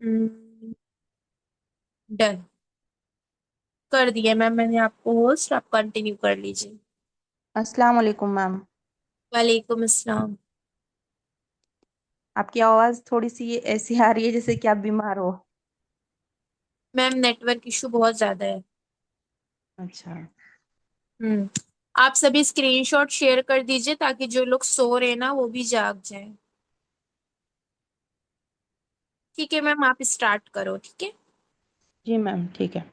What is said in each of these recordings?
Done कर दिया ma'am, मैंने आपको होस्ट, आप कंटिन्यू कर लीजिए। अस्सलाम वालेकुम मैम। वालेकुम अस्सलाम। आपकी आवाज़ थोड़ी सी ऐसी आ रही है जैसे कि आप बीमार हो। मैम नेटवर्क इशू बहुत ज्यादा है। अच्छा। हम्म। आप सभी स्क्रीनशॉट शेयर कर दीजिए ताकि जो लोग सो रहे हैं ना वो भी जाग जाएं। ठीक है मैम, आप स्टार्ट करो, ठीक है। जी मैम, ठीक है।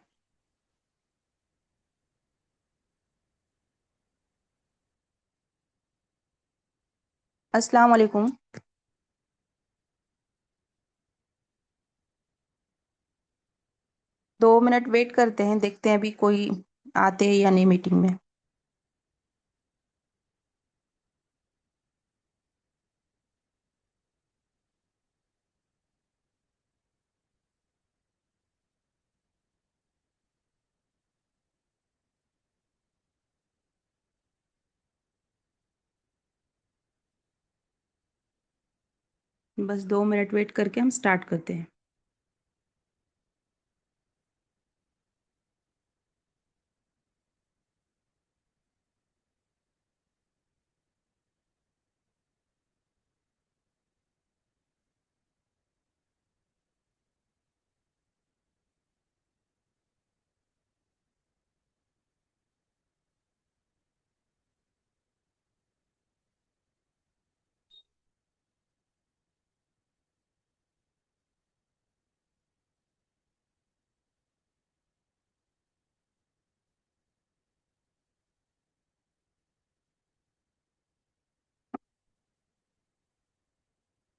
अस्सलाम वालेकुम। 2 मिनट वेट करते हैं, देखते हैं अभी कोई आते हैं या नहीं मीटिंग में। बस 2 मिनट वेट करके हम स्टार्ट करते हैं।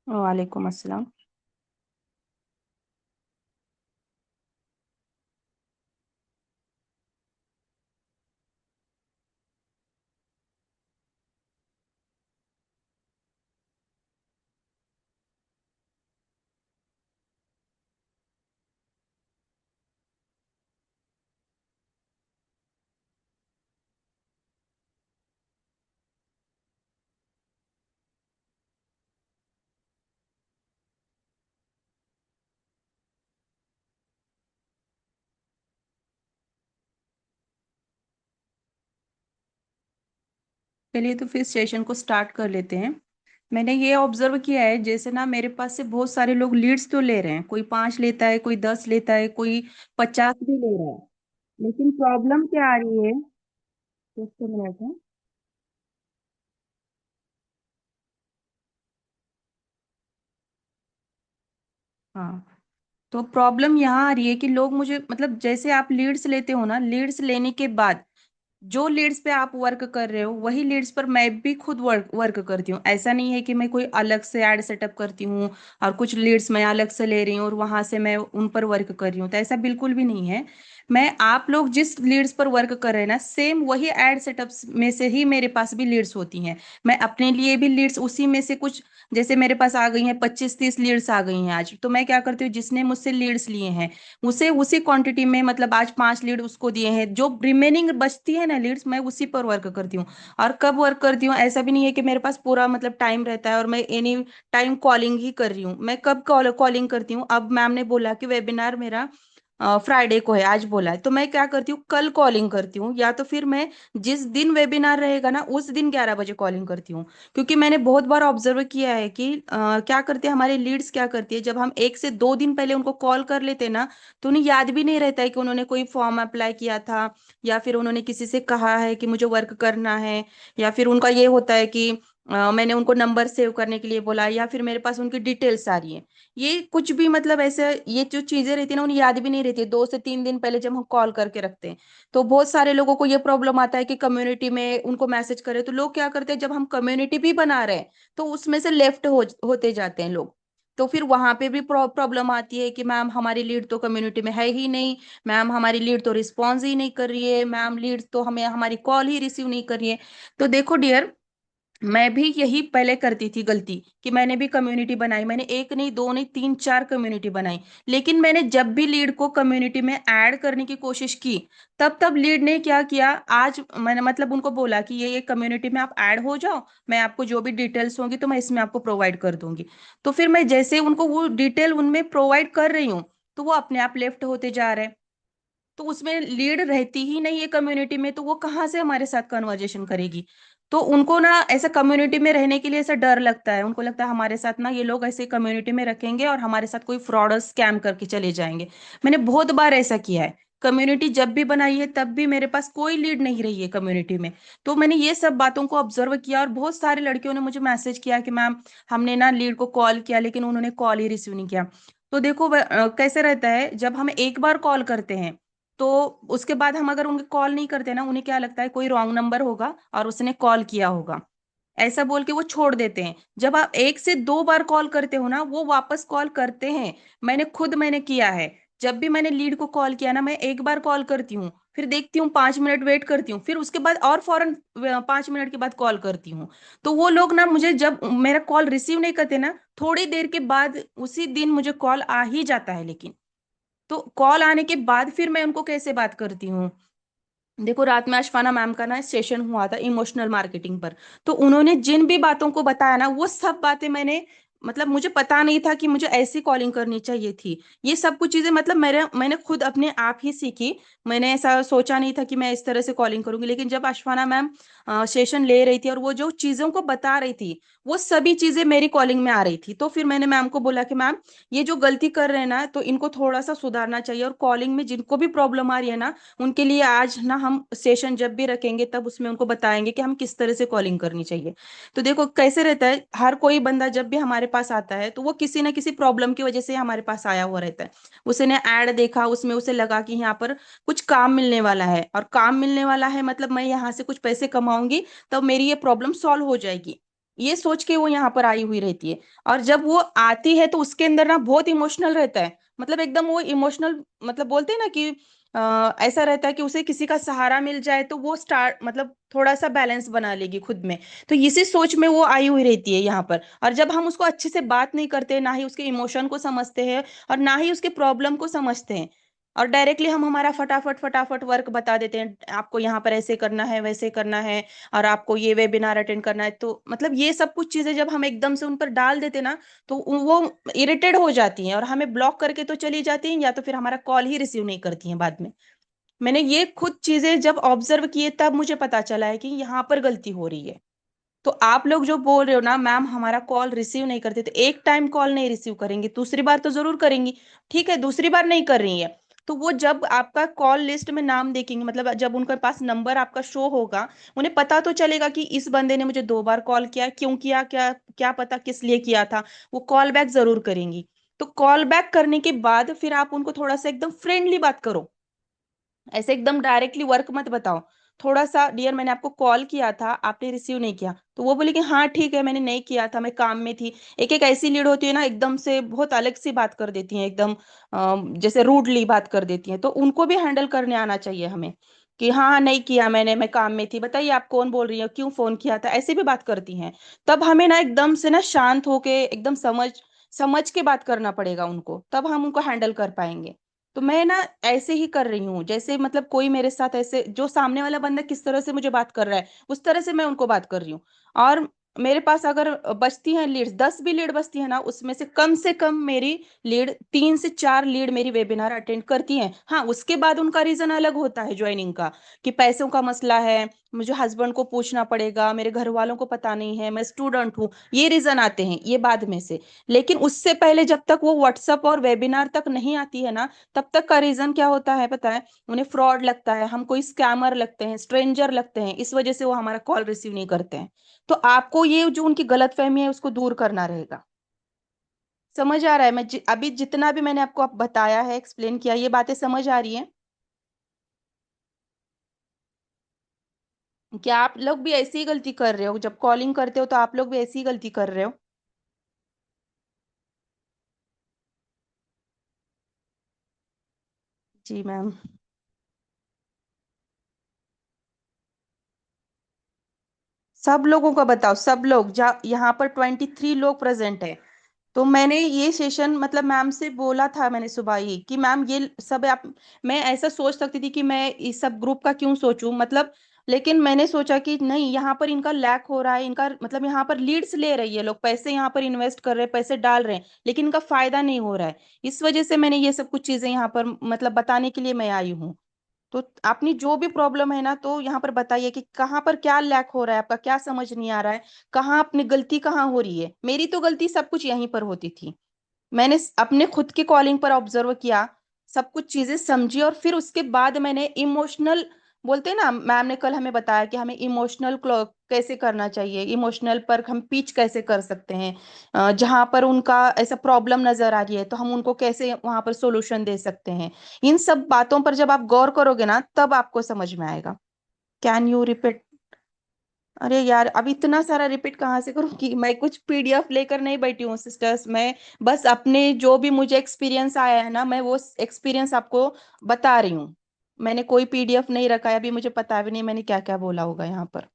वालेकुम अस्सलाम। चलिए तो फिर सेशन को स्टार्ट कर लेते हैं। मैंने ये ऑब्जर्व किया है, जैसे ना मेरे पास से बहुत सारे लोग लीड्स तो ले रहे हैं, कोई 5 लेता है, कोई 10 लेता है, कोई 50 भी ले रहा है। लेकिन प्रॉब्लम क्या आ रही है? जस्ट मिनट है। हाँ। तो प्रॉब्लम यहाँ आ रही है कि लोग मुझे, मतलब जैसे आप लीड्स लेते हो ना, लीड्स लेने के बाद जो लीड्स पे आप वर्क कर रहे हो वही लीड्स पर मैं भी खुद वर्क वर्क करती हूँ। ऐसा नहीं है कि मैं कोई अलग से ऐड सेटअप करती हूँ और कुछ लीड्स मैं अलग से ले रही हूँ और वहां से मैं उन पर वर्क कर रही हूँ, तो ऐसा बिल्कुल भी नहीं है। मैं, आप लोग जिस लीड्स पर वर्क कर रहे हैं ना, सेम वही एड सेटअप्स में से ही मेरे पास भी लीड्स होती हैं। मैं अपने लिए भी लीड्स उसी में से कुछ, जैसे मेरे पास आ गई हैं 25-30 लीड्स आ गई हैं आज, तो मैं क्या करती हूँ, जिसने मुझसे लीड्स लिए हैं उसे उसी क्वांटिटी में, मतलब आज 5 लीड उसको दिए हैं, जो रिमेनिंग बचती है ना लीड्स, मैं उसी पर वर्क करती हूँ। और कब वर्क करती हूँ, ऐसा भी नहीं है कि मेरे पास पूरा मतलब टाइम रहता है और मैं एनी टाइम कॉलिंग ही कर रही हूँ। मैं कब कॉलिंग करती हूँ, अब मैम ने बोला कि वेबिनार मेरा फ्राइडे को है, आज बोला है, तो मैं क्या करती हूँ, कल कॉलिंग करती हूँ, या तो फिर मैं जिस दिन वेबिनार रहेगा ना उस दिन 11 बजे कॉलिंग करती हूँ। क्योंकि मैंने बहुत बार ऑब्जर्व किया है कि क्या करते हैं हमारे लीड्स, क्या करती है, जब हम 1 से 2 दिन पहले उनको कॉल कर लेते हैं ना, तो उन्हें याद भी नहीं रहता है कि उन्होंने कोई फॉर्म अप्लाई किया था, या फिर उन्होंने किसी से कहा है कि मुझे वर्क करना है, या फिर उनका ये होता है कि मैंने उनको नंबर सेव करने के लिए बोला, या फिर मेरे पास उनकी डिटेल्स आ रही है। ये कुछ भी मतलब ऐसे, ये जो चीजें रहती है ना उन्हें याद भी नहीं रहती है 2 से 3 दिन पहले जब हम कॉल करके रखते हैं। तो बहुत सारे लोगों को ये प्रॉब्लम आता है कि कम्युनिटी में उनको मैसेज करे, तो लोग क्या करते हैं, जब हम कम्युनिटी भी बना रहे हैं तो उसमें से लेफ्ट होते जाते हैं लोग। तो फिर वहां पे भी प्रॉब्लम आती है कि मैम हमारी लीड तो कम्युनिटी में है ही नहीं, मैम हमारी लीड तो रिस्पॉन्स ही नहीं कर रही है, मैम लीड तो हमें हमारी कॉल ही रिसीव नहीं कर रही है। तो देखो डियर, मैं भी यही पहले करती थी गलती, कि मैंने भी कम्युनिटी बनाई, मैंने एक नहीं, दो नहीं, तीन चार कम्युनिटी बनाई। लेकिन मैंने जब भी लीड को कम्युनिटी में ऐड करने की कोशिश की, तब तब लीड ने क्या किया, आज मैंने मतलब उनको बोला कि ये कम्युनिटी में आप ऐड हो जाओ, मैं आपको जो भी डिटेल्स होंगी तो मैं इसमें आपको प्रोवाइड कर दूंगी। तो फिर मैं जैसे उनको वो डिटेल उनमें प्रोवाइड कर रही हूँ, तो वो अपने आप लेफ्ट होते जा रहे हैं। तो उसमें लीड रहती ही नहीं है कम्युनिटी में, तो वो कहाँ से हमारे साथ कन्वर्जेशन करेगी। तो उनको ना ऐसा कम्युनिटी में रहने के लिए ऐसा डर लगता है, उनको लगता है हमारे साथ ना ये लोग ऐसे कम्युनिटी में रखेंगे और हमारे साथ कोई फ्रॉड और स्कैम करके चले जाएंगे। मैंने बहुत बार ऐसा किया है, कम्युनिटी जब भी बनाई है तब भी मेरे पास कोई लीड नहीं रही है कम्युनिटी में। तो मैंने ये सब बातों को ऑब्जर्व किया, और बहुत सारे लड़कियों ने मुझे मैसेज किया कि मैम, हमने ना लीड को कॉल किया लेकिन उन्होंने कॉल ही रिसीव नहीं किया। तो देखो कैसे रहता है, जब हम एक बार कॉल करते हैं तो उसके बाद हम अगर उनके कॉल नहीं करते ना, उन्हें क्या लगता है कोई रॉन्ग नंबर होगा और उसने कॉल किया होगा, ऐसा बोल के वो छोड़ देते हैं। जब आप एक से दो बार कॉल करते हो ना, वो वापस कॉल करते हैं। मैंने किया है। जब भी मैंने लीड को कॉल किया ना, मैं एक बार कॉल करती हूँ, फिर देखती हूँ 5 मिनट वेट करती हूँ, फिर उसके बाद और फौरन 5 मिनट के बाद कॉल करती हूँ। तो वो लोग ना मुझे जब मेरा कॉल रिसीव नहीं करते ना, थोड़ी देर के बाद उसी दिन मुझे कॉल आ ही जाता है। लेकिन तो कॉल आने के बाद फिर मैं उनको कैसे बात करती हूँ। देखो रात में अशफाना मैम का ना सेशन हुआ था इमोशनल मार्केटिंग पर। तो उन्होंने जिन भी बातों को बताया ना, वो सब बातें मैंने, मतलब मुझे पता नहीं था कि मुझे ऐसी कॉलिंग करनी चाहिए थी। ये सब कुछ चीजें मतलब मैंने खुद अपने आप ही सीखी। मैंने ऐसा सोचा नहीं था कि मैं इस तरह से कॉलिंग करूंगी, लेकिन जब अशफाना मैम सेशन ले रही थी और वो जो चीजों को बता रही थी, वो सभी चीजें मेरी कॉलिंग में आ रही थी। तो फिर मैंने मैम को बोला कि मैम, ये जो गलती कर रहे हैं ना, तो इनको थोड़ा सा सुधारना चाहिए, और कॉलिंग में जिनको भी प्रॉब्लम आ रही है ना, उनके लिए आज ना हम सेशन जब भी रखेंगे तब उसमें उनको बताएंगे कि हम किस तरह से कॉलिंग करनी चाहिए। तो देखो कैसे रहता है, हर कोई बंदा जब भी हमारे पास आता है तो वो किसी ना किसी प्रॉब्लम की वजह से हमारे पास आया हुआ रहता है। उसने ऐड देखा, उसमें उसे लगा कि यहाँ पर कुछ काम मिलने वाला है, और काम मिलने वाला है मतलब मैं यहाँ से कुछ पैसे कमाऊंगी, तब मेरी ये प्रॉब्लम सॉल्व हो जाएगी, ये सोच के वो यहाँ पर आई हुई रहती है। और जब वो आती है तो उसके अंदर ना बहुत इमोशनल रहता है, मतलब एकदम वो इमोशनल, मतलब बोलते हैं ना कि ऐसा रहता है कि उसे किसी का सहारा मिल जाए तो वो स्टार्ट मतलब थोड़ा सा बैलेंस बना लेगी खुद में। तो इसी सोच में वो आई हुई रहती है यहाँ पर। और जब हम उसको अच्छे से बात नहीं करते, ना ही उसके इमोशन को समझते हैं और ना ही उसके प्रॉब्लम को समझते हैं, और डायरेक्टली हम हमारा फटाफट फटाफट वर्क बता देते हैं, आपको यहाँ पर ऐसे करना है, वैसे करना है, और आपको ये वेबिनार अटेंड करना है, तो मतलब ये सब कुछ चीजें जब हम एकदम से उन पर डाल देते ना, तो वो इरिटेट हो जाती हैं और हमें ब्लॉक करके तो चली जाती हैं, या तो फिर हमारा कॉल ही रिसीव नहीं करती हैं बाद में। मैंने ये खुद चीजें जब ऑब्जर्व किए तब मुझे पता चला है कि यहाँ पर गलती हो रही है। तो आप लोग जो बोल रहे हो ना, मैम हमारा कॉल रिसीव नहीं करते, तो एक टाइम कॉल नहीं रिसीव करेंगी, दूसरी बार तो जरूर करेंगी। ठीक है, दूसरी बार नहीं कर रही है, तो वो जब आपका कॉल लिस्ट में नाम देखेंगे, मतलब जब उनके पास नंबर आपका शो होगा, उन्हें पता तो चलेगा कि इस बंदे ने मुझे 2 बार कॉल किया, क्यों किया, क्या क्या पता किस लिए किया था। वो कॉल बैक जरूर करेंगी। तो कॉल बैक करने के बाद फिर आप उनको थोड़ा सा एकदम फ्रेंडली बात करो, ऐसे एकदम डायरेक्टली वर्क मत बताओ। थोड़ा सा, डियर मैंने आपको कॉल किया था, आपने रिसीव नहीं किया, तो वो बोले कि हाँ ठीक है, मैंने नहीं किया था, मैं काम में थी। एक एक ऐसी लीड होती है ना, एकदम से बहुत अलग सी बात कर देती हैं, एकदम जैसे रूडली बात कर देती हैं, तो उनको भी हैंडल करने आना चाहिए हमें, कि हाँ हाँ, नहीं किया मैंने, मैं काम में थी, बताइए आप कौन बोल रही हो, क्यों फोन किया था, ऐसे भी बात करती हैं। तब हमें ना एकदम से ना शांत होके एकदम समझ समझ के बात करना पड़ेगा उनको, तब हम उनको हैंडल कर पाएंगे। तो मैं ना ऐसे ही कर रही हूँ, जैसे मतलब कोई मेरे साथ ऐसे, जो सामने वाला बंदा किस तरह से मुझे बात कर रहा है उस तरह से मैं उनको बात कर रही हूँ। और मेरे पास अगर बचती हैं लीड्स, 10 भी लीड बचती है ना, उसमें से कम मेरी लीड, 3 से 4 लीड मेरी वेबिनार अटेंड करती हैं। हाँ, उसके बाद उनका रीजन अलग होता है ज्वाइनिंग का, कि पैसों का मसला है, मुझे हस्बैंड को पूछना पड़ेगा, मेरे घर वालों को पता नहीं है, मैं स्टूडेंट हूँ, ये रीजन आते हैं, ये बाद में से। लेकिन उससे पहले जब तक वो व्हाट्सअप और वेबिनार तक नहीं आती है ना, तब तक का रीजन क्या होता है पता है, उन्हें फ्रॉड लगता है, हम कोई स्कैमर लगते हैं, स्ट्रेंजर लगते हैं, इस वजह से वो हमारा कॉल रिसीव नहीं करते हैं। तो आपको ये जो उनकी गलतफहमी है उसको दूर करना रहेगा। समझ आ रहा है, अभी जितना भी मैंने आपको बताया है, एक्सप्लेन किया, ये बातें समझ आ रही हैं? क्या आप लोग भी ऐसी ही गलती कर रहे हो, जब कॉलिंग करते हो तो आप लोग भी ऐसी ही गलती कर रहे हो? जी मैम। सब लोगों का बताओ, सब लोग, जा यहाँ पर 23 लोग प्रेजेंट है। तो मैंने ये सेशन मतलब मैम से बोला था मैंने सुबह ही कि मैम ये सब आप, मैं ऐसा सोच सकती थी कि मैं इस सब ग्रुप का क्यों सोचूं मतलब, लेकिन मैंने सोचा कि नहीं, यहाँ पर इनका लैक हो रहा है, इनका मतलब यहाँ पर लीड्स ले रही है लोग, पैसे यहाँ पर इन्वेस्ट कर रहे हैं, पैसे डाल रहे हैं, लेकिन इनका फायदा नहीं हो रहा है। इस वजह से मैंने ये सब कुछ चीजें यहाँ पर मतलब बताने के लिए मैं आई हूँ। तो अपनी जो भी प्रॉब्लम है ना, तो यहाँ पर बताइए कि कहाँ पर क्या लैक हो रहा है, आपका क्या समझ नहीं आ रहा है, कहाँ अपनी गलती कहाँ हो रही है। मेरी तो गलती सब कुछ यहीं पर होती थी। मैंने अपने खुद की कॉलिंग पर ऑब्जर्व किया, सब कुछ चीजें समझी, और फिर उसके बाद मैंने इमोशनल, बोलते हैं ना, मैम ने कल हमें बताया कि हमें इमोशनल कैसे करना चाहिए, इमोशनल पर हम पिच कैसे कर सकते हैं, जहां पर उनका ऐसा प्रॉब्लम नजर आ रही है तो हम उनको कैसे वहां पर सॉल्यूशन दे सकते हैं। इन सब बातों पर जब आप गौर करोगे ना, तब आपको समझ में आएगा। Can you repeat? अरे यार, अब इतना सारा रिपीट कहाँ से करूँ कि मैं कुछ पीडीएफ लेकर नहीं बैठी हूँ सिस्टर्स, मैं बस अपने जो भी मुझे एक्सपीरियंस आया है ना, मैं वो एक्सपीरियंस आपको बता रही हूँ। मैंने कोई पीडीएफ नहीं रखा है, अभी मुझे पता भी नहीं मैंने क्या क्या बोला होगा यहाँ पर।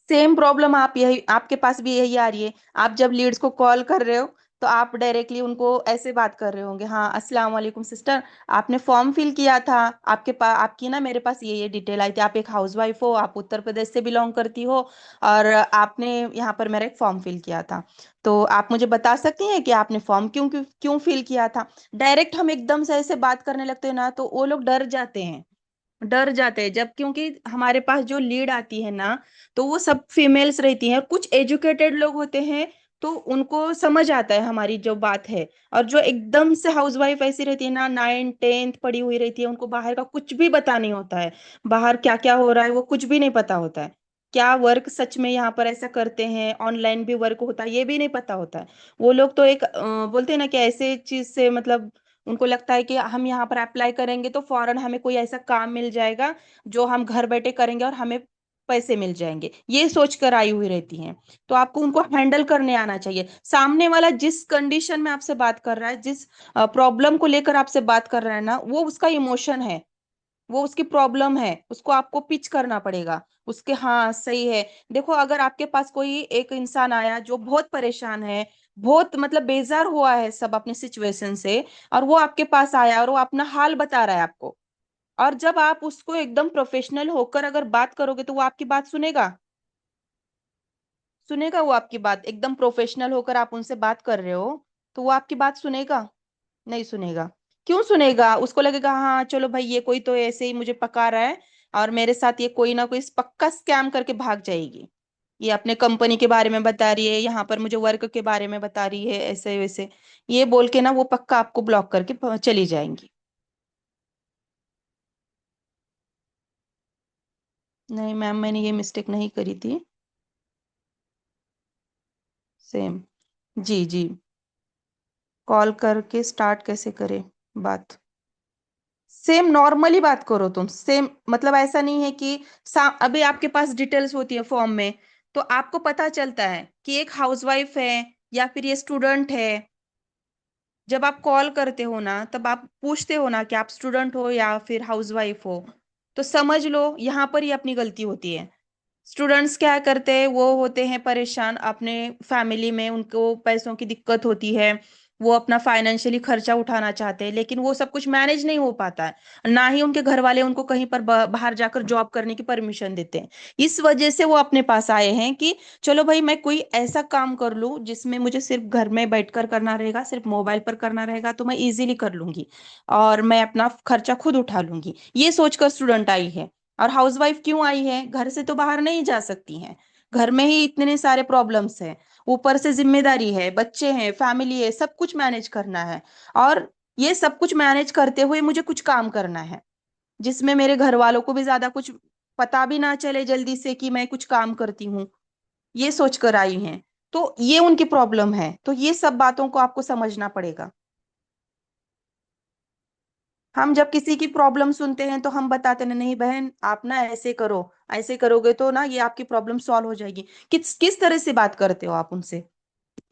सेम प्रॉब्लम आप यही, आपके पास भी यही आ रही है। आप जब लीड्स को कॉल कर रहे हो तो आप डायरेक्टली उनको ऐसे बात कर रहे होंगे, हाँ अस्सलाम वालेकुम सिस्टर, आपने फॉर्म फिल किया था, आपके पास आपकी ना मेरे पास ये डिटेल आई थी, आप एक हाउसवाइफ हो, आप उत्तर प्रदेश से बिलोंग करती हो, और आपने यहाँ पर मेरा एक फॉर्म फिल किया था, तो आप मुझे बता सकती हैं कि आपने फॉर्म क्यों क्यों क्यों फिल किया था। डायरेक्ट हम एकदम से ऐसे बात करने लगते हैं ना, तो वो लोग डर जाते हैं, डर जाते हैं जब, क्योंकि हमारे पास जो लीड आती है ना, तो वो सब फीमेल्स रहती हैं, और कुछ एजुकेटेड लोग होते हैं, तो उनको समझ आता है हमारी जो बात है। और जो एकदम से हाउसवाइफ ऐसी रहती है ना, 9th 10th पढ़ी हुई रहती है, उनको बाहर का कुछ भी पता नहीं होता है, बाहर क्या क्या हो रहा है वो कुछ भी नहीं पता होता है, क्या वर्क सच में यहाँ पर ऐसा करते हैं, ऑनलाइन भी वर्क होता है ये भी नहीं पता होता है। वो लोग तो एक बोलते हैं ना कि ऐसे चीज से मतलब उनको लगता है कि हम यहाँ पर अप्लाई करेंगे तो फौरन हमें कोई ऐसा काम मिल जाएगा जो हम घर बैठे करेंगे और हमें पैसे मिल जाएंगे, ये सोच कर आई हुई रहती हैं। तो आपको उनको हैंडल करने आना चाहिए। सामने वाला जिस कंडीशन में आपसे बात कर रहा है, जिस प्रॉब्लम को लेकर आपसे बात कर रहा है ना, वो उसका इमोशन है, वो उसकी प्रॉब्लम है, उसको आपको पिच करना पड़ेगा उसके। हाँ सही है। देखो, अगर आपके पास कोई एक इंसान आया जो बहुत परेशान है, बहुत मतलब बेजार हुआ है सब अपने सिचुएशन से, और वो आपके पास आया और वो अपना हाल बता रहा है आपको, और जब आप उसको एकदम प्रोफेशनल होकर अगर बात करोगे तो वो आपकी बात सुनेगा? सुनेगा वो आपकी बात? एकदम प्रोफेशनल होकर आप उनसे बात कर रहे हो, तो वो आपकी बात सुनेगा? नहीं सुनेगा। क्यों सुनेगा? उसको लगेगा हाँ चलो भाई, ये कोई तो ऐसे ही मुझे पका रहा है, और मेरे साथ ये कोई ना कोई पक्का स्कैम करके भाग जाएगी, ये अपने कंपनी के बारे में बता रही है, यहाँ पर मुझे वर्क के बारे में बता रही है, ऐसे वैसे ये बोल के ना वो पक्का आपको ब्लॉक करके चली जाएंगी। नहीं मैम, मैंने ये मिस्टेक नहीं करी थी। सेम। जी जी। कॉल करके स्टार्ट कैसे करें बात? सेम नॉर्मली बात करो तुम, सेम मतलब ऐसा नहीं है कि अभी आपके पास डिटेल्स होती है फॉर्म में, तो आपको पता चलता है कि एक हाउसवाइफ है या फिर ये स्टूडेंट है। जब आप कॉल करते हो ना, तब आप पूछते हो ना कि आप स्टूडेंट हो या फिर हाउसवाइफ हो, तो समझ लो यहाँ पर ही अपनी गलती होती है। स्टूडेंट्स क्या करते हैं, वो होते हैं परेशान अपने फैमिली में, उनको पैसों की दिक्कत होती है, वो अपना फाइनेंशियली खर्चा उठाना चाहते हैं, लेकिन वो सब कुछ मैनेज नहीं हो पाता है, ना ही उनके घर वाले उनको कहीं पर बाहर जाकर जॉब करने की परमिशन देते हैं। इस वजह से वो अपने पास आए हैं कि चलो भाई, मैं कोई ऐसा काम कर लूं जिसमें मुझे सिर्फ घर में बैठकर करना रहेगा, सिर्फ मोबाइल पर करना रहेगा, तो मैं इजीली कर लूंगी, और मैं अपना खर्चा खुद उठा लूंगी, ये सोचकर स्टूडेंट आई है। और हाउसवाइफ क्यों आई है? घर से तो बाहर नहीं जा सकती हैं, घर में ही इतने सारे प्रॉब्लम्स हैं, ऊपर से जिम्मेदारी है, बच्चे हैं, फैमिली है, सब कुछ मैनेज करना है, और ये सब कुछ मैनेज करते हुए मुझे कुछ काम करना है जिसमें मेरे घर वालों को भी ज्यादा कुछ पता भी ना चले जल्दी से कि मैं कुछ काम करती हूँ, ये सोच कर आई हैं। तो ये उनकी प्रॉब्लम है, तो ये सब बातों को आपको समझना पड़ेगा। हम जब किसी की प्रॉब्लम सुनते हैं तो हम बताते हैं नहीं बहन, आप ना ऐसे करो, ऐसे करोगे तो ना ये आपकी प्रॉब्लम सॉल्व हो जाएगी। किस किस तरह से बात करते हो आप उनसे?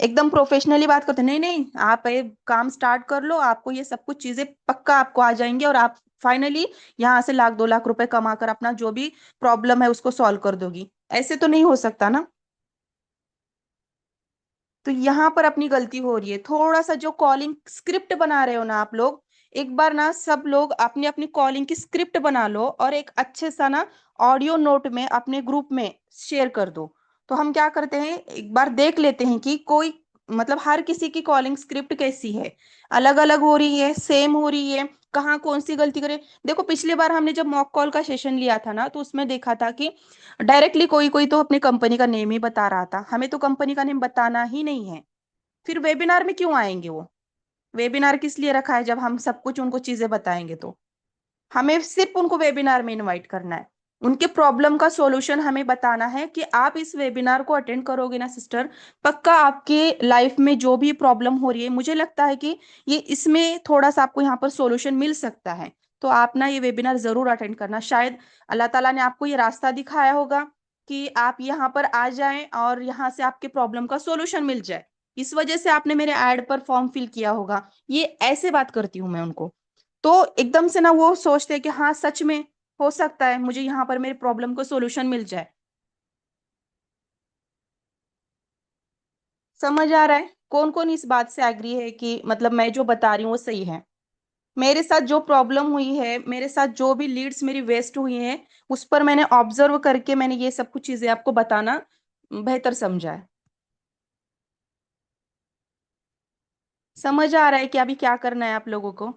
एकदम प्रोफेशनली बात करते, नहीं नहीं आप ये काम स्टार्ट कर लो, आपको ये सब कुछ चीजें पक्का आपको आ जाएंगी और आप फाइनली यहाँ से 1-2 लाख रुपए कमाकर अपना जो भी प्रॉब्लम है उसको सॉल्व कर दोगी। ऐसे तो नहीं हो सकता ना। तो यहाँ पर अपनी गलती हो रही है थोड़ा सा, जो कॉलिंग स्क्रिप्ट बना रहे हो ना आप लोग, एक बार ना सब लोग अपनी अपनी कॉलिंग की स्क्रिप्ट बना लो और एक अच्छे सा ना ऑडियो नोट में अपने ग्रुप में शेयर कर दो। तो हम क्या करते हैं, एक बार देख लेते हैं कि कोई मतलब हर किसी की कॉलिंग स्क्रिप्ट कैसी है, अलग अलग हो रही है, सेम हो रही है, कहाँ कौन सी गलती करे। देखो पिछली बार हमने जब मॉक कॉल का सेशन लिया था ना, तो उसमें देखा था कि डायरेक्टली कोई कोई तो अपनी कंपनी का नेम ही बता रहा था, हमें तो कंपनी का नेम बताना ही नहीं है। फिर वेबिनार में क्यों आएंगे वो? वेबिनार किस लिए रखा है जब हम सब कुछ उनको चीजें बताएंगे? तो हमें सिर्फ उनको वेबिनार में इनवाइट करना है, उनके प्रॉब्लम का सॉल्यूशन हमें बताना है कि आप इस वेबिनार को अटेंड करोगे ना सिस्टर, पक्का आपके लाइफ में जो भी प्रॉब्लम हो रही है, मुझे लगता है कि ये इसमें थोड़ा सा आपको यहाँ पर सॉल्यूशन मिल सकता है। तो आप ना ये वेबिनार जरूर अटेंड करना, शायद अल्लाह ताला ने आपको ये रास्ता दिखाया होगा कि आप यहाँ पर आ जाएं और यहाँ से आपके प्रॉब्लम का सॉल्यूशन मिल जाए, इस वजह से आपने मेरे ऐड पर फॉर्म फिल किया होगा। ये ऐसे बात करती हूँ मैं उनको। तो एकदम से ना वो सोचते हैं कि हाँ सच में हो सकता है मुझे यहाँ पर मेरे प्रॉब्लम को सॉल्यूशन मिल जाए। समझ आ रहा है कौन कौन इस बात से एग्री है कि मतलब मैं जो बता रही हूँ वो सही है? मेरे साथ जो प्रॉब्लम हुई है, मेरे साथ जो भी लीड्स मेरी वेस्ट हुई हैं, उस पर मैंने ऑब्जर्व करके मैंने ये सब कुछ चीजें आपको बताना बेहतर समझा है। समझ आ रहा है कि अभी क्या करना है आप लोगों को?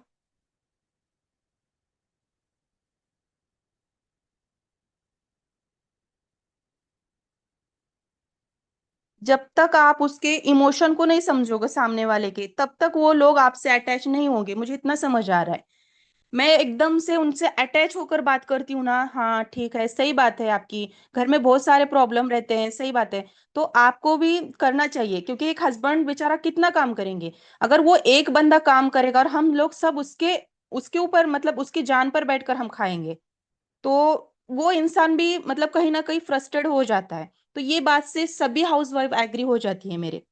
जब तक आप उसके इमोशन को नहीं समझोगे सामने वाले के, तब तक वो लोग आपसे अटैच नहीं होंगे, मुझे इतना समझ आ रहा है। मैं एकदम से उनसे अटैच होकर बात करती हूँ ना, हाँ ठीक है सही बात है आपकी, घर में बहुत सारे प्रॉब्लम रहते हैं, सही बात है। तो आपको भी करना चाहिए, क्योंकि एक हस्बैंड बेचारा कितना काम करेंगे, अगर वो एक बंदा काम करेगा और हम लोग सब उसके उसके ऊपर मतलब उसकी जान पर बैठकर हम खाएंगे, तो वो इंसान भी मतलब कहीं ना कहीं फ्रस्ट्रेट हो जाता है। तो ये बात से सभी हाउसवाइफ एग्री हो जाती है मेरे।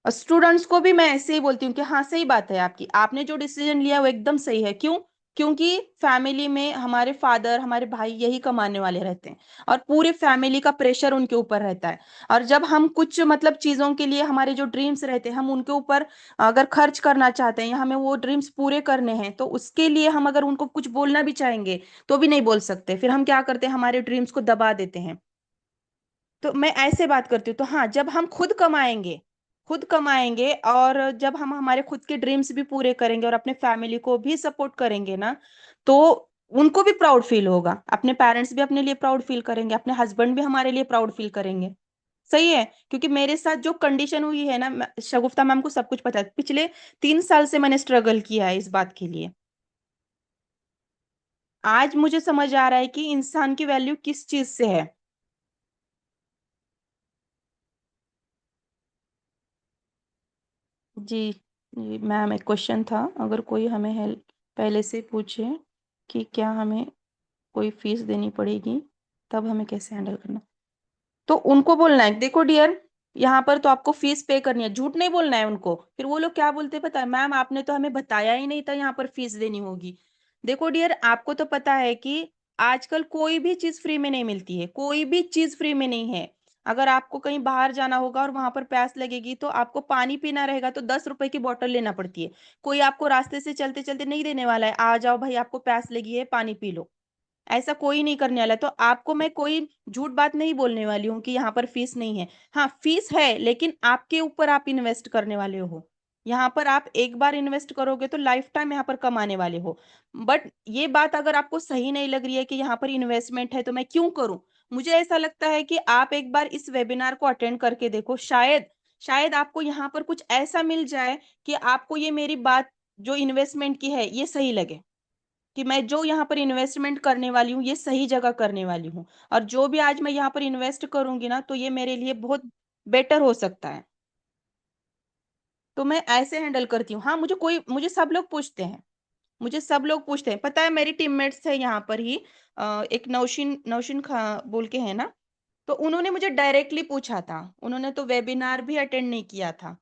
और स्टूडेंट्स को भी मैं ऐसे ही बोलती हूँ कि हाँ सही बात है आपकी, आपने जो डिसीजन लिया वो एकदम सही है। क्यों? क्योंकि फैमिली में हमारे फादर हमारे भाई यही कमाने वाले रहते हैं और पूरे फैमिली का प्रेशर उनके ऊपर रहता है। और जब हम कुछ मतलब चीजों के लिए, हमारे जो ड्रीम्स रहते हैं हम उनके ऊपर अगर खर्च करना चाहते हैं या हमें वो ड्रीम्स पूरे करने हैं, तो उसके लिए हम अगर उनको कुछ बोलना भी चाहेंगे तो भी नहीं बोल सकते, फिर हम क्या करते हैं, हमारे ड्रीम्स को दबा देते हैं। तो मैं ऐसे बात करती हूँ। तो हाँ, जब हम खुद कमाएंगे और जब हम हमारे खुद के ड्रीम्स भी पूरे करेंगे और अपने फैमिली को भी सपोर्ट करेंगे ना, तो उनको भी प्राउड फील होगा, अपने पेरेंट्स भी अपने लिए प्राउड फील करेंगे, अपने हस्बैंड भी हमारे लिए प्राउड फील करेंगे। सही है। क्योंकि मेरे साथ जो कंडीशन हुई है ना, शगुफ्ता मैम को सब कुछ पता है, पिछले 3 साल से मैंने स्ट्रगल किया है इस बात के लिए। आज मुझे समझ आ रहा है कि इंसान की वैल्यू किस चीज से है। जी जी मैम, एक क्वेश्चन था, अगर कोई हमें हेल्प पहले से पूछे कि क्या हमें कोई फीस देनी पड़ेगी, तब हमें कैसे हैंडल करना? तो उनको बोलना है, देखो डियर, यहाँ पर तो आपको फीस पे करनी है, झूठ नहीं बोलना है उनको। फिर वो लोग क्या बोलते हैं पता है, मैम आपने तो हमें बताया ही नहीं था यहाँ पर फीस देनी होगी। देखो डियर, आपको तो पता है कि आजकल कोई भी चीज फ्री में नहीं मिलती है, कोई भी चीज फ्री में नहीं है। अगर आपको कहीं बाहर जाना होगा और वहां पर प्यास लगेगी, तो आपको पानी पीना रहेगा तो 10 रुपए की बोतल लेना पड़ती है। कोई आपको रास्ते से चलते चलते नहीं देने वाला है, आ जाओ भाई आपको प्यास लगी है पानी पी लो। ऐसा कोई नहीं करने वाला है। तो आपको मैं कोई झूठ बात नहीं बोलने वाली हूँ कि यहाँ पर फीस नहीं है। हाँ फीस है, लेकिन आपके ऊपर आप इन्वेस्ट करने वाले हो। यहाँ पर आप एक बार इन्वेस्ट करोगे तो लाइफ टाइम यहाँ पर कमाने वाले हो। बट ये बात अगर आपको सही नहीं लग रही है कि यहाँ पर इन्वेस्टमेंट है तो मैं क्यों करूं, मुझे ऐसा लगता है कि आप एक बार इस वेबिनार को अटेंड करके देखो, शायद शायद आपको यहाँ पर कुछ ऐसा मिल जाए कि आपको ये मेरी बात जो इन्वेस्टमेंट की है ये सही लगे, कि मैं जो यहाँ पर इन्वेस्टमेंट करने वाली हूँ ये सही जगह करने वाली हूँ। और जो भी आज मैं यहाँ पर इन्वेस्ट करूंगी ना, तो ये मेरे लिए बहुत बेटर हो सकता है। तो मैं ऐसे हैंडल करती हूँ। हाँ, मुझे सब लोग पूछते हैं, मुझे सब लोग पूछते हैं, पता है मेरी टीममेट्स है यहाँ पर ही, एक नौशीन नौशीन खा बोल के है ना, तो उन्होंने मुझे डायरेक्टली पूछा था, उन्होंने तो वेबिनार भी अटेंड नहीं किया था,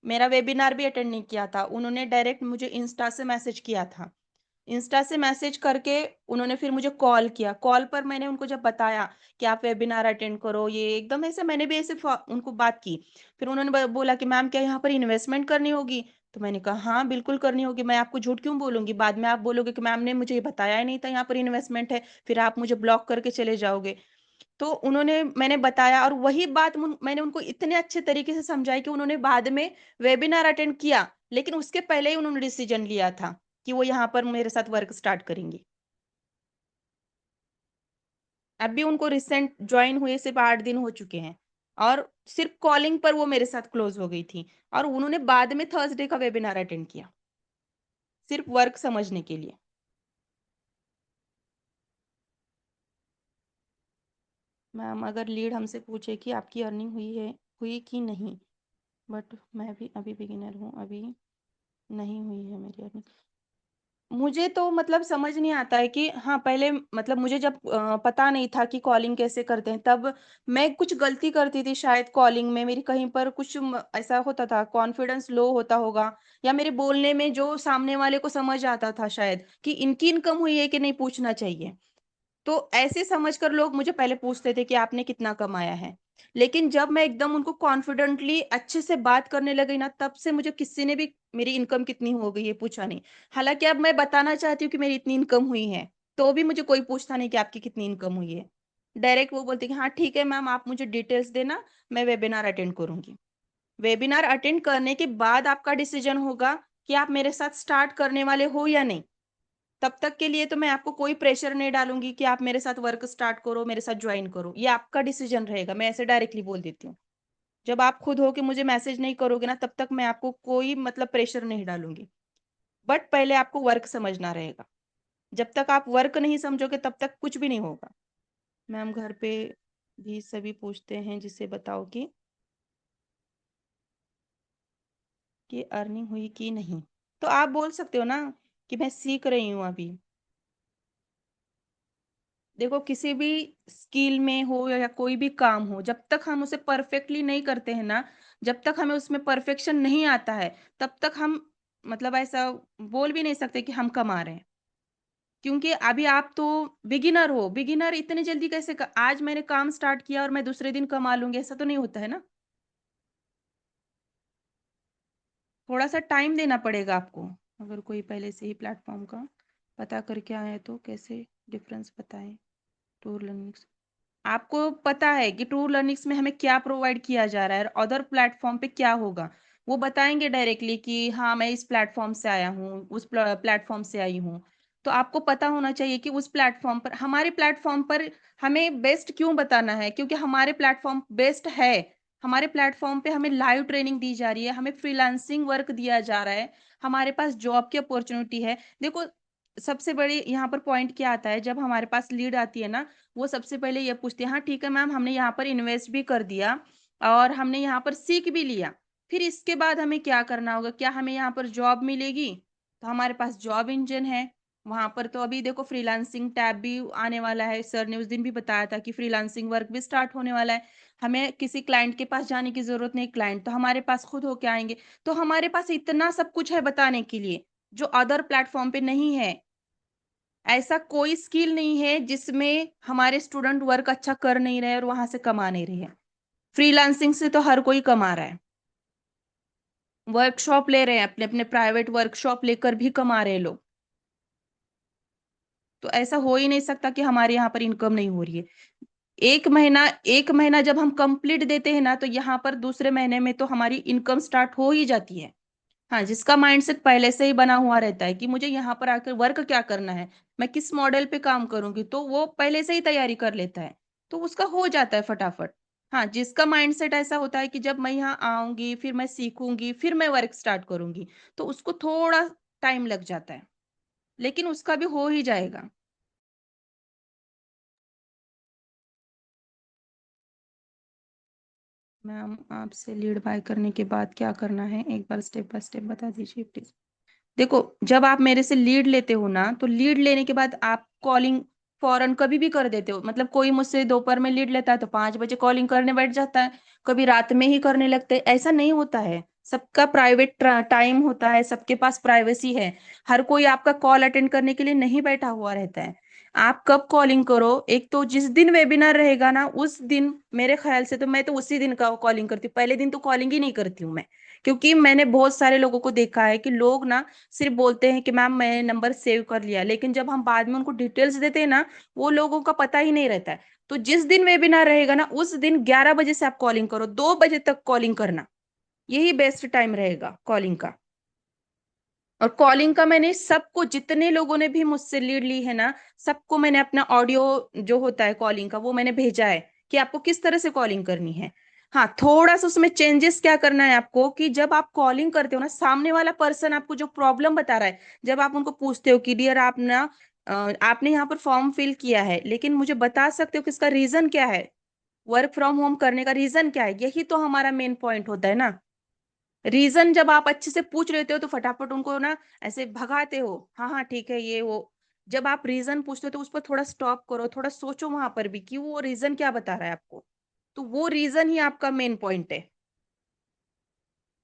मेरा वेबिनार भी अटेंड नहीं किया था, उन्होंने डायरेक्ट मुझे इंस्टा से मैसेज किया था। इंस्टा से मैसेज करके उन्होंने फिर मुझे कॉल किया। कॉल पर मैंने उनको जब बताया कि आप वेबिनार अटेंड करो, ये एकदम ऐसे मैंने भी ऐसे उनको बात की। फिर उन्होंने बोला कि मैम क्या यहाँ पर इन्वेस्टमेंट करनी होगी? तो मैंने कहा हाँ बिल्कुल करनी होगी, मैं आपको झूठ क्यों बोलूंगी, बाद में आप बोलोगे कि मैम ने मुझे ये बताया ही नहीं था यहाँ पर इन्वेस्टमेंट है, फिर आप मुझे ब्लॉक करके चले जाओगे। तो उन्होंने मैंने बताया, और वही बात मैंने उनको इतने अच्छे तरीके से समझाई कि उन्होंने बाद में वेबिनार अटेंड किया, लेकिन उसके पहले ही उन्होंने डिसीजन लिया था कि वो यहाँ पर मेरे साथ वर्क स्टार्ट करेंगी। अभी उनको रिसेंट ज्वाइन हुए सिर्फ 8 दिन हो चुके हैं, और सिर्फ कॉलिंग पर वो मेरे साथ क्लोज हो गई थी, और उन्होंने बाद में थर्सडे का वेबिनार अटेंड किया सिर्फ वर्क समझने के लिए। मैम अगर लीड हमसे पूछे कि आपकी अर्निंग हुई कि नहीं, बट मैं भी अभी बिगिनर हूँ, अभी नहीं हुई है मेरी अर्निंग। मुझे तो मतलब समझ नहीं आता है कि हाँ, पहले मतलब मुझे जब पता नहीं था कि कॉलिंग कैसे करते हैं, तब मैं कुछ गलती करती थी शायद कॉलिंग में, मेरी कहीं पर कुछ ऐसा होता था, कॉन्फिडेंस लो होता होगा, या मेरे बोलने में जो सामने वाले को समझ आता था शायद कि इनकी इनकम हुई है कि नहीं पूछना चाहिए। तो ऐसे समझकर लोग मुझे पहले पूछते थे कि आपने कितना कमाया है। लेकिन जब मैं एकदम उनको कॉन्फिडेंटली अच्छे से बात करने लगी ना, तब से मुझे किसी ने भी मेरी इनकम कितनी हो गई है पूछा नहीं। हालांकि अब मैं बताना चाहती हूँ कि मेरी इतनी इनकम हुई है, तो भी मुझे कोई पूछता नहीं कि आपकी कितनी इनकम हुई है। डायरेक्ट वो बोलते कि हाँ ठीक है मैम, आप मुझे डिटेल्स देना, मैं वेबिनार अटेंड करूंगी। वेबिनार अटेंड करने के बाद आपका डिसीजन होगा कि आप मेरे साथ स्टार्ट करने वाले हो या नहीं। तब तक के लिए तो मैं आपको कोई प्रेशर नहीं डालूंगी कि आप मेरे साथ वर्क स्टार्ट करो, मेरे साथ ज्वाइन करो, ये आपका डिसीजन रहेगा, मैं ऐसे डायरेक्टली बोल देती हूँ। जब आप खुद हो के मुझे मैसेज नहीं करोगे ना, तब तक मैं आपको कोई मतलब प्रेशर नहीं डालूंगी। बट पहले आपको वर्क समझना रहेगा, जब तक आप वर्क नहीं समझोगे तब तक कुछ भी नहीं होगा। मैम घर पे भी सभी पूछते हैं जिससे बताओ कि अर्निंग हुई कि नहीं। तो आप बोल सकते हो ना कि मैं सीख रही हूँ अभी। देखो किसी भी स्किल में हो या कोई भी काम हो, जब तक हम उसे परफेक्टली नहीं करते हैं ना, जब तक हमें उसमें परफेक्शन नहीं आता है, तब तक हम मतलब ऐसा बोल भी नहीं सकते कि हम कमा रहे हैं। क्योंकि अभी आप तो बिगिनर हो, बिगिनर इतने जल्दी कैसे आज मैंने काम स्टार्ट किया और मैं दूसरे दिन कमा लूंगी, ऐसा तो नहीं होता है ना। थोड़ा सा टाइम देना पड़ेगा आपको। अगर कोई पहले से ही प्लेटफॉर्म का पता करके आए तो कैसे डिफरेंस बताएं टूर लर्निंग। आपको पता है कि ट्रू लर्निंग्स में हमें क्या प्रोवाइड किया जा रहा है और अदर प्लेटफॉर्म पे क्या होगा, वो बताएंगे डायरेक्टली कि हाँ मैं इस प्लेटफॉर्म से आया हूँ, उस प्लेटफॉर्म से आई हूँ। तो आपको पता होना चाहिए कि उस प्लेटफॉर्म पर, हमारे प्लेटफॉर्म पर हमें बेस्ट क्यों बताना है, क्योंकि हमारे प्लेटफॉर्म बेस्ट है। हमारे प्लेटफॉर्म पे हमें लाइव ट्रेनिंग दी जा रही है, हमें फ्रीलांसिंग वर्क दिया जा रहा है, हमारे पास जॉब की अपॉर्चुनिटी है। देखो सबसे बड़ी यहाँ पर पॉइंट क्या आता है, जब हमारे पास लीड आती है ना, वो सबसे पहले ये पूछती है हाँ ठीक है मैम, हमने यहाँ पर इन्वेस्ट भी कर दिया और हमने यहाँ पर सीख भी लिया, फिर इसके बाद हमें क्या करना होगा, क्या हमें यहाँ पर जॉब मिलेगी? तो हमारे पास जॉब इंजन है। वहां पर तो अभी देखो फ्रीलांसिंग टैब भी आने वाला है, सर ने उस दिन भी बताया था कि फ्रीलांसिंग वर्क भी स्टार्ट होने वाला है। हमें किसी क्लाइंट के पास जाने की जरूरत नहीं, क्लाइंट तो हमारे पास खुद होके आएंगे। तो हमारे पास इतना सब कुछ है बताने के लिए, जो अदर प्लेटफॉर्म पे नहीं है। ऐसा कोई स्किल नहीं है जिसमें हमारे स्टूडेंट वर्क अच्छा कर नहीं रहे और वहां से कमा नहीं रहे हैं। फ्रीलांसिंग से तो हर कोई कमा रहा है, वर्कशॉप ले रहे हैं, अपने अपने प्राइवेट वर्कशॉप लेकर भी कमा रहे हैं लोग। तो ऐसा हो ही नहीं सकता कि हमारे यहाँ पर इनकम नहीं हो रही है। एक महीना जब हम कंप्लीट देते हैं ना, तो यहाँ पर दूसरे महीने में तो हमारी इनकम स्टार्ट हो ही जाती है। हाँ, जिसका माइंडसेट पहले से ही बना हुआ रहता है कि मुझे यहाँ पर आकर वर्क क्या करना है, मैं किस मॉडल पे काम करूंगी, तो वो पहले से ही तैयारी कर लेता है, तो उसका हो जाता है फटाफट। हाँ, जिसका माइंडसेट ऐसा होता है कि जब मैं यहाँ आऊंगी, फिर मैं सीखूंगी, फिर मैं वर्क स्टार्ट करूंगी, तो उसको थोड़ा टाइम लग जाता है, लेकिन उसका भी हो ही जाएगा। मैम आपसे लीड बाय करने के बाद क्या करना है, एक बार स्टेप बाय स्टेप बता दीजिए प्लीज। देखो जब आप मेरे से लीड लेते हो ना, तो लीड लेने के बाद आप कॉलिंग फौरन कभी भी कर देते हो। मतलब कोई मुझसे दोपहर में लीड लेता है तो 5 बजे कॉलिंग करने बैठ जाता है, कभी रात में ही करने लगते हैं। ऐसा नहीं होता है, सबका प्राइवेट टाइम होता है, सबके पास प्राइवेसी है। हर कोई आपका कॉल अटेंड करने के लिए नहीं बैठा हुआ रहता है। आप कब कॉलिंग करो, एक तो जिस दिन वेबिनार रहेगा ना उस दिन, मेरे ख्याल से तो मैं तो उसी दिन का कॉलिंग करती हूँ, पहले दिन तो कॉलिंग ही नहीं करती हूँ मैं। क्योंकि मैंने बहुत सारे लोगों को देखा है कि लोग ना सिर्फ बोलते हैं कि मैम मैं नंबर सेव कर लिया, लेकिन जब हम बाद में उनको डिटेल्स देते हैं ना, वो लोगों का पता ही नहीं रहता है। तो जिस दिन वेबिनार रहेगा ना उस दिन 11 बजे से आप कॉलिंग करो, 2 बजे तक कॉलिंग करना, यही बेस्ट टाइम रहेगा कॉलिंग का। और कॉलिंग का मैंने सबको, जितने लोगों ने भी मुझसे लीड ली है ना, सबको मैंने अपना ऑडियो जो होता है कॉलिंग का वो मैंने भेजा है कि आपको किस तरह से कॉलिंग करनी है। हाँ, थोड़ा सा उसमें चेंजेस क्या करना है आपको, कि जब आप कॉलिंग करते हो ना, सामने वाला पर्सन आपको जो प्रॉब्लम बता रहा है, जब आप उनको पूछते हो कि डियर आप ना आपने यहाँ पर फॉर्म फिल किया है, लेकिन मुझे बता सकते हो कि इसका रीजन क्या है, वर्क फ्रॉम होम करने का रीजन क्या है, यही तो हमारा मेन पॉइंट होता है ना। रीजन जब आप अच्छे से पूछ लेते हो तो फटाफट उनको ना ऐसे भगाते हो, हाँ हाँ ठीक है ये वो। जब आप रीजन पूछते हो तो उस पर थोड़ा स्टॉप करो, थोड़ा सोचो वहां पर भी कि वो रीजन क्या बता रहा है आपको। तो वो रीजन ही आपका मेन पॉइंट है।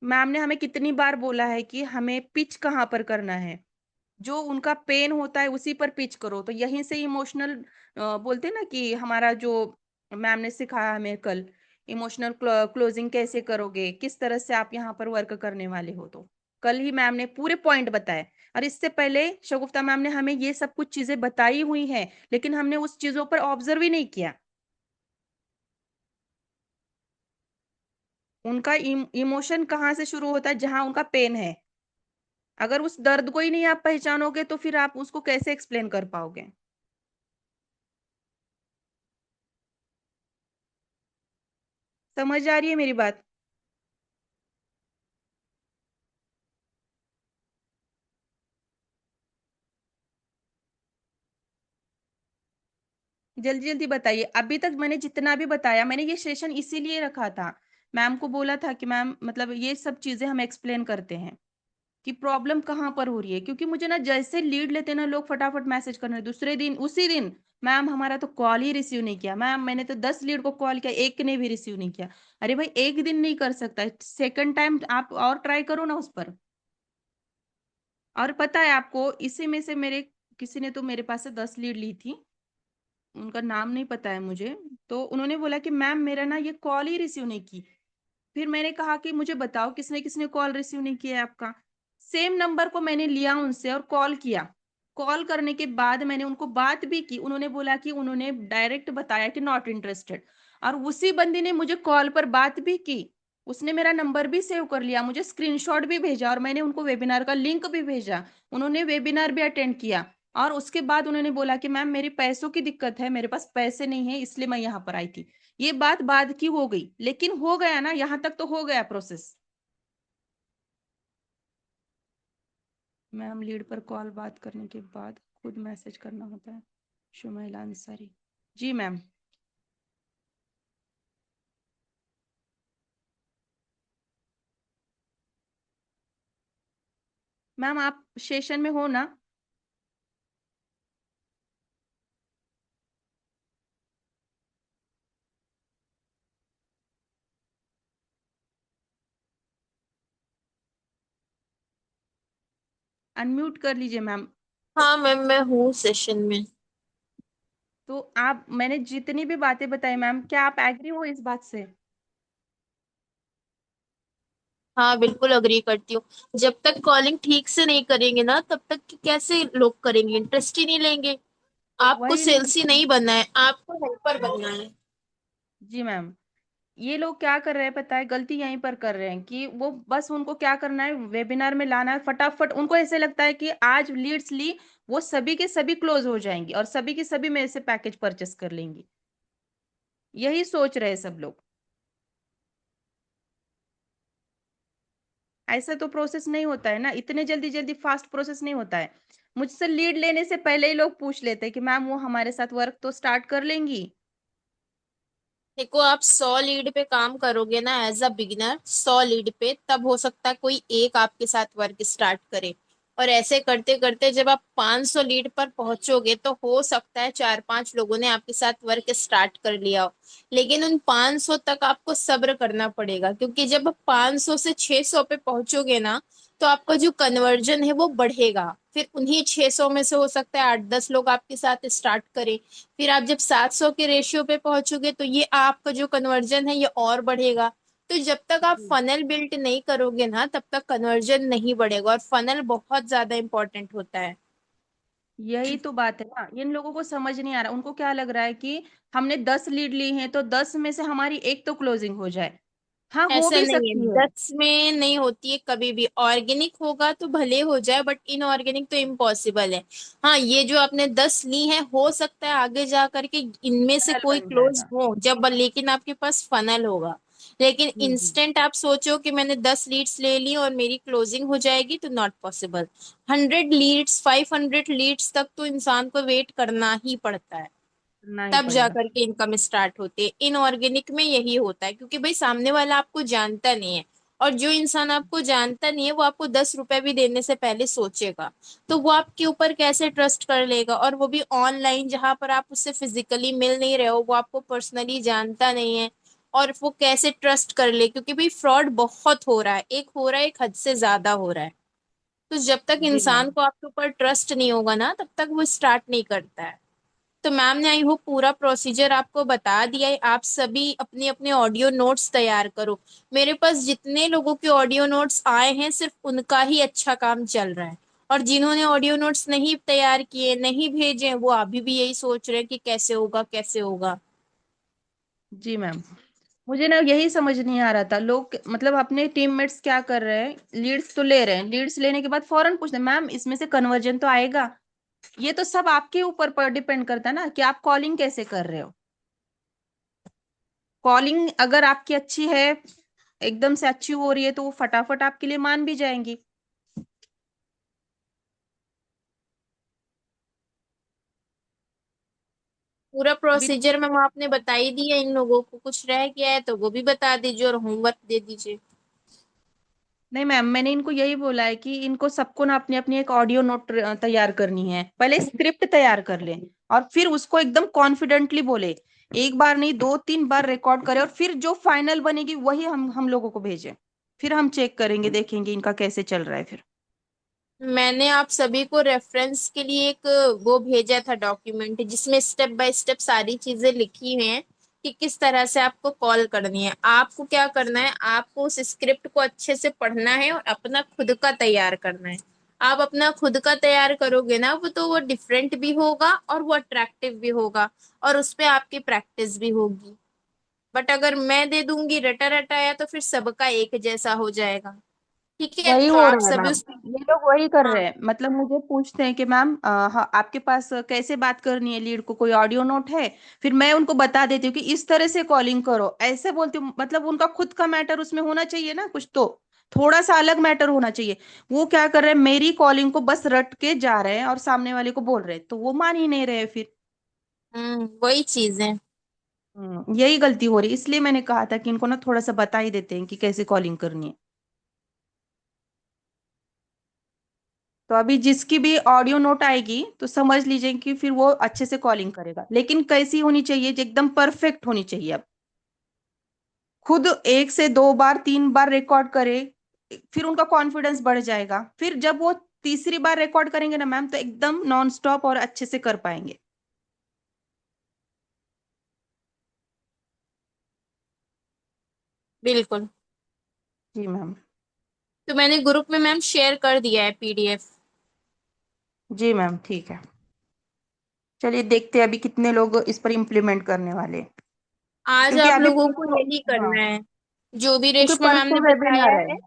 मैम ने हमें कितनी बार बोला है कि हमें पिच कहाँ पर करना है, जो उनका पेन होता है उसी पर पिच करो। तो यहीं से इमोशनल, बोलते हैं ना कि हमारा जो मैम ने सिखाया हमें कल, इमोशनल क्लोजिंग कैसे करोगे, किस तरह से आप यहाँ पर वर्क करने वाले हो, तो कल ही मैम ने पूरे पॉइंट बताए। और इससे पहले शगुफ्ता मैम ने हमें ये सब कुछ चीजें बताई हुई हैं, लेकिन हमने उस चीजों पर ऑब्जर्व ही नहीं किया। उनका इमोशन कहाँ से शुरू होता है, जहां उनका पेन है। अगर उस दर्द को ही नहीं आप पहचानोगे तो फिर आप उसको कैसे एक्सप्लेन कर पाओगे। समझ आ रही है मेरी बात? जल्दी जल्दी बताइए। अभी तक मैंने जितना भी बताया, मैंने ये सेशन इसीलिए रखा था, मैम को बोला था कि मैम मतलब ये सब चीजें हम एक्सप्लेन करते हैं कि प्रॉब्लम कहाँ पर हो रही है। क्योंकि मुझे ना जैसे लीड लेते ना लोग फटाफट मैसेज करने, दूसरे दिन उसी दिन, मैम हमारा तो कॉल ही रिसीव नहीं किया, मैम मैंने तो 10 लीड को कॉल किया, एक ने भी रिसीव नहीं किया। अरे भाई, एक दिन नहीं कर सकता, सेकंड टाइम आप और ट्राई करो ना उस पर। और पता है आपको, इसी में से मेरे किसी ने तो मेरे पास से 10 लीड ली थी, उनका नाम नहीं पता है मुझे। तो उन्होंने बोला कि मैम मेरा ना ये कॉल ही रिसीव नहीं की। फिर मैंने कहा कि मुझे बताओ किसने किसने कॉल रिसीव नहीं किया है आपका। सेम नंबर को मैंने लिया उनसे और कॉल किया। कॉल करने के बाद मैंने उनको बात भी की, उन्होंने बोला कि उन्होंने डायरेक्ट बताया कि नॉट इंटरेस्टेड। और उसी बंदी ने मुझे कॉल पर बात भी की, उसने मेरा नंबर भी सेव कर लिया, मुझे स्क्रीनशॉट भी भेजा, और मैंने उनको वेबिनार का लिंक भी भेजा। उन्होंने वेबिनार भी अटेंड किया। और उसके बाद उन्होंने बोला कि मैम मेरी पैसों की दिक्कत है, मेरे पास पैसे नहीं है इसलिए मैं यहाँ पर आई थी। ये बात बाद की हो गई, लेकिन हो गया ना, यहाँ तक तो हो गया प्रोसेस। मैम लीड पर कॉल बात करने के बाद खुद मैसेज करना होता है। शुमाइला अंसारी। जी मैम। मैम आप सेशन में हो ना? अनम्यूट कर लीजिए मैम। हाँ मैम, मैं हूँ सेशन में। तो आप, मैंने जितनी भी बातें बताई मैम, क्या आप एग्री हो इस बात से? हाँ बिल्कुल अग्री करती हूँ। जब तक कॉलिंग ठीक से नहीं करेंगे ना, तब तक कैसे लोग करेंगे, इंटरेस्ट ही नहीं लेंगे। आपको वही सेल्स ही मैम। नहीं बनना है, आपको हेल्पर बनना है। जी मैम। ये लोग क्या कर रहे हैं पता है, गलती यहीं पर कर रहे हैं कि वो बस उनको क्या करना है, वेबिनार में लाना है फटाफट। उनको ऐसे लगता है कि आज लीड्स ली, वो सभी के सभी क्लोज हो जाएंगी और सभी के सभी मेरे से पैकेज परचेस कर लेंगी। यही सोच रहे हैं सब लोग। ऐसा तो प्रोसेस नहीं होता है ना, इतने जल्दी जल्दी फास्ट प्रोसेस नहीं होता है। मुझसे लीड लेने से पहले ही लोग पूछ लेते हैं कि मैम वो हमारे साथ वर्क तो स्टार्ट कर लेंगी। देखो, आप 100 लीड पे काम करोगे ना एज अ बिगिनर, 100 लीड पे, तब हो सकता है कोई एक आपके साथ वर्क स्टार्ट करे। और ऐसे करते करते जब आप 500 लीड पर पहुंचोगे तो हो सकता है 4-5 लोगों ने आपके साथ वर्क स्टार्ट कर लिया हो, लेकिन उन 500 तक आपको सब्र करना पड़ेगा, क्योंकि जब आप 500 से 600 पे पहुंचोगे ना, तो आपका जो कन्वर्जन है वो बढ़ेगा। फिर उन्हीं 600 में से हो सकता है 8-10 लोग आपके साथ स्टार्ट करें। फिर आप जब 700 के रेशियो पे पहुंचोगे तो ये आपका जो कन्वर्जन है ये और बढ़ेगा। तो जब तक आप जी। फनल बिल्ड नहीं करोगे ना, तब तक कन्वर्जन नहीं बढ़ेगा, और फनल बहुत ज्यादा इंपॉर्टेंट होता है। यही तो बात है ना, इन लोगों को समझ नहीं आ रहा, उनको क्या लग रहा है कि हमने 10 लीड ली हैं तो 10 में से हमारी एक तो क्लोजिंग हो जाए। हाँ, हो ऐसा भी नहीं है, सकती है। 10 में नहीं होती है कभी भी। ऑर्गेनिक होगा तो भले हो जाए, बट इनऑर्गेनिक तो इम्पॉसिबल है। हाँ, ये जो आपने 10 ली है, हो सकता है आगे जा करके इनमें से टनल कोई बन क्लोज जाएगा। हो जब, लेकिन आपके पास फनल होगा। लेकिन जी जी। इंस्टेंट आप सोचो कि मैंने 10 लीड्स ले ली और मेरी क्लोजिंग हो जाएगी, तो नॉट पॉसिबल। 100 लीड्स, 500 लीड्स तक तो इंसान को वेट करना ही पड़ता है, करना ही तब जा पड़ेगा। करके इनकम स्टार्ट होती है। इनऑर्गेनिक में यही होता है, क्योंकि भाई सामने वाला आपको जानता नहीं है, और जो इंसान आपको जानता नहीं है वो आपको 10 रुपए भी देने से पहले सोचेगा। तो वो आपके ऊपर कैसे ट्रस्ट कर लेगा, और वो भी ऑनलाइन, जहां पर आप उससे फिजिकली मिल नहीं रहे हो, वो आपको पर्सनली जानता नहीं है। और वो कैसे ट्रस्ट कर ले, क्योंकि भाई फ्रॉड बहुत हो रहा है, एक हो रहा है, एक हद से ज्यादा हो रहा है। तो जब तक जी इंसान मैम। को आपके ऊपर ट्रस्ट नहीं होगा ना, तब तक वो स्टार्ट नहीं करता है। तो मैम ने आई होप पूरा प्रोसीजर आपको बता दिया है। आप सभी अपने अपने ऑडियो नोट्स तैयार करो। मेरे पास जितने लोगों के ऑडियो नोट्स आए हैं, सिर्फ उनका ही अच्छा काम चल रहा है। और जिन्होंने ऑडियो नोट्स नहीं तैयार किए, नहीं भेजे, वो अभी भी यही सोच रहे हैं कि कैसे होगा, कैसे होगा। जी मैम। मुझे ना यही समझ नहीं आ रहा था, लोग मतलब अपने टीममेट्स क्या कर रहे हैं, लीड्स तो ले रहे हैं, लीड्स लेने के बाद फौरन पूछते हैं मैम इसमें से कन्वर्जन तो आएगा। ये तो सब आपके ऊपर पर डिपेंड करता है ना कि आप कॉलिंग कैसे कर रहे हो। कॉलिंग अगर आपकी अच्छी है, एकदम से अच्छी हो रही है, तो वो फटाफट आपके लिए मान भी जाएंगी। पूरा अभी प्रोसीजर मैम आपने बता ही दिया। इन लोगों को कुछ रह गया है तो वो भी बता दीजिए, और होमवर्क दे दीजिए। नहीं मैम, मैंने इनको यही बोला है कि इनको सबको ना अपनी अपनी एक ऑडियो नोट तैयार करनी है, पहले स्क्रिप्ट तैयार कर लें और फिर उसको एकदम कॉन्फिडेंटली बोले। एक बार नहीं, 2-3 बार रिकॉर्ड करें और फिर जो फाइनल बनेगी वही हम लोगों को भेजें। फिर हम चेक करेंगे, देखेंगे इनका कैसे चल रहा है फिर। मैंने आप सभी को रेफरेंस के लिए एक वो भेजा था डॉक्यूमेंट, जिसमें स्टेप बाय स्टेप सारी चीजें लिखी हुई हैं कि किस तरह से आपको कॉल करनी है। आपको क्या करना है, आपको उस स्क्रिप्ट को अच्छे से पढ़ना है और अपना खुद का तैयार करना है। आप अपना खुद का तैयार करोगे ना, वो डिफरेंट भी होगा और वो अट्रैक्टिव भी होगा, और उस पे आपकी प्रैक्टिस भी होगी। बट अगर मैं दे दूंगी रटा रटाया, तो फिर सबका एक जैसा हो जाएगा। ठीक है, वही तो हो आप रहा है सभी मैम, उस। ये लोग वही कर हाँ। रहे हैं, मतलब मुझे पूछते हैं कि मैम हाँ, आपके पास कैसे बात करनी है, लीड को कोई ऑडियो नोट है? फिर मैं उनको बता देती हूँ कि इस तरह से कॉलिंग करो, ऐसे बोलती हूँ, मतलब उनका खुद का मैटर उसमें होना चाहिए ना, कुछ तो थोड़ा सा अलग मैटर होना चाहिए। वो क्या कर रहे हैं, मेरी कॉलिंग को बस रट के जा रहे हैं और सामने वाले को बोल रहे हैं, तो वो मान ही नहीं रहे फिर। वही चीज है। यही गलती हो रही, इसलिए मैंने कहा था कि इनको ना थोड़ा सा बता ही देते हैं कि कैसे कॉलिंग करनी है। तो अभी जिसकी भी ऑडियो नोट आएगी तो समझ लीजिए कि फिर वो अच्छे से कॉलिंग करेगा, लेकिन कैसी होनी चाहिए, जो एकदम परफेक्ट होनी चाहिए। अब खुद 1 से 2 बार 3 बार रिकॉर्ड करे, फिर उनका कॉन्फिडेंस बढ़ जाएगा, फिर जब वो तीसरी बार रिकॉर्ड करेंगे ना मैम, तो एकदम नॉन स्टॉप और अच्छे से कर पाएंगे। बिल्कुल। जी मैम। तो मैंने ग्रुप में मैम शेयर कर दिया है पीडीएफ। जी मैम, ठीक है। चलिए देखते हैं अभी कितने लोग इस पर इम्प्लीमेंट करने वाले हैं। आज क्योंकि आप अभी लोगों को परसों, यही हाँ, करना है, जो भी क्योंकि रेशो मैम परसों ने बताया वेबिनार है। है।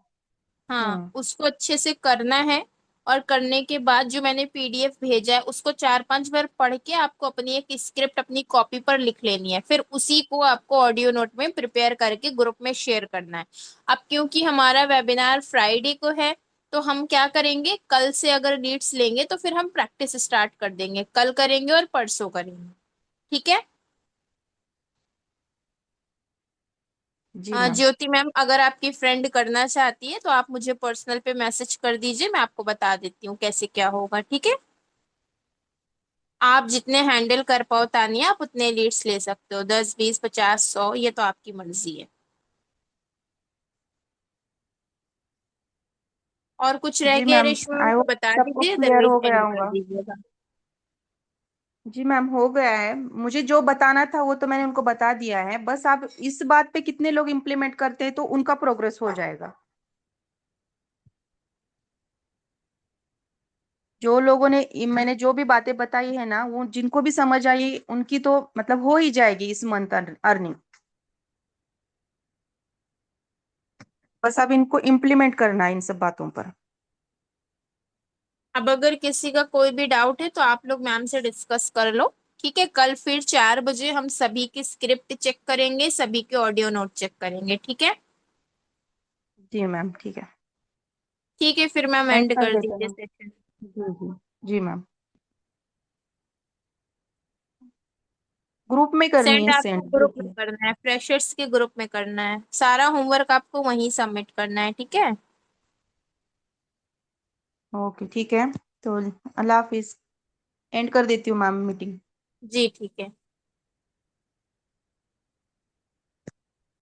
हाँ, हम्म। उसको अच्छे से करना है। और करने के बाद जो मैंने पीडीएफ भेजा है, उसको 4-5 बार पढ़ के आपको अपनी एक स्क्रिप्ट अपनी कॉपी पर लिख लेनी है, फिर उसी को आपको ऑडियो नोट में प्रिपेयर करके ग्रुप में शेयर करना है। अब क्योंकि हमारा वेबिनार फ्राइडे को है, तो हम क्या करेंगे, कल से अगर लीड्स लेंगे तो फिर हम प्रैक्टिस स्टार्ट कर देंगे, कल करेंगे और परसों करेंगे। ठीक है। जी मैम। ज्योति मैम, अगर आपकी फ्रेंड करना चाहती है तो आप मुझे पर्सनल पे मैसेज कर दीजिए, मैं आपको बता देती हूँ कैसे क्या होगा, ठीक है। आप जितने हैंडल कर पाओ तानिया, आप उतने लीड्स ले सकते हो, 10, 20, 50, 100, ये तो आपकी मर्जी है। और कुछ रह जी गया मैम, रेशमा मैम आई तो होप बता सब कुछ दीजिए, क्लियर अदरवाइज हो गया एंड कर होगा। दीजिएगा। जी मैम, हो गया है। मुझे जो बताना था वो तो मैंने उनको बता दिया है। बस आप इस बात पे कितने लोग इम्प्लीमेंट करते हैं तो उनका प्रोग्रेस हो जाएगा। जो लोगों ने मैंने जो भी बातें बताई है ना, वो जिनको भी समझ आई उनकी तो मतलब हो ही जाएगी इस मंथ अर्निंग। बस अब इनको इम्प्लीमेंट करना है इन सब बातों पर। अब अगर किसी का कोई भी डाउट है तो आप लोग मैम से डिस्कस कर लो, ठीक है। कल फिर 4 बजे हम सभी की स्क्रिप्ट चेक करेंगे, सभी के ऑडियो नोट चेक करेंगे, ठीक है। जी मैम, ठीक है। ठीक है, फिर मैम एंड एंड कर कर देते दीजिए हैं। सेशन। जी जी। जी मैम। ग्रुप में करनी सेंड है, आपको सेंड ग्रुप ग्रुप में में। करना है, फ्रेशर्स के ग्रुप में करना है, सारा होमवर्क आपको वहीं सबमिट करना है, ठीक है। ओके ठीक है। तो अल्लाह हाफिज। एंड कर देती हूँ मैम मीटिंग। जी ठीक है।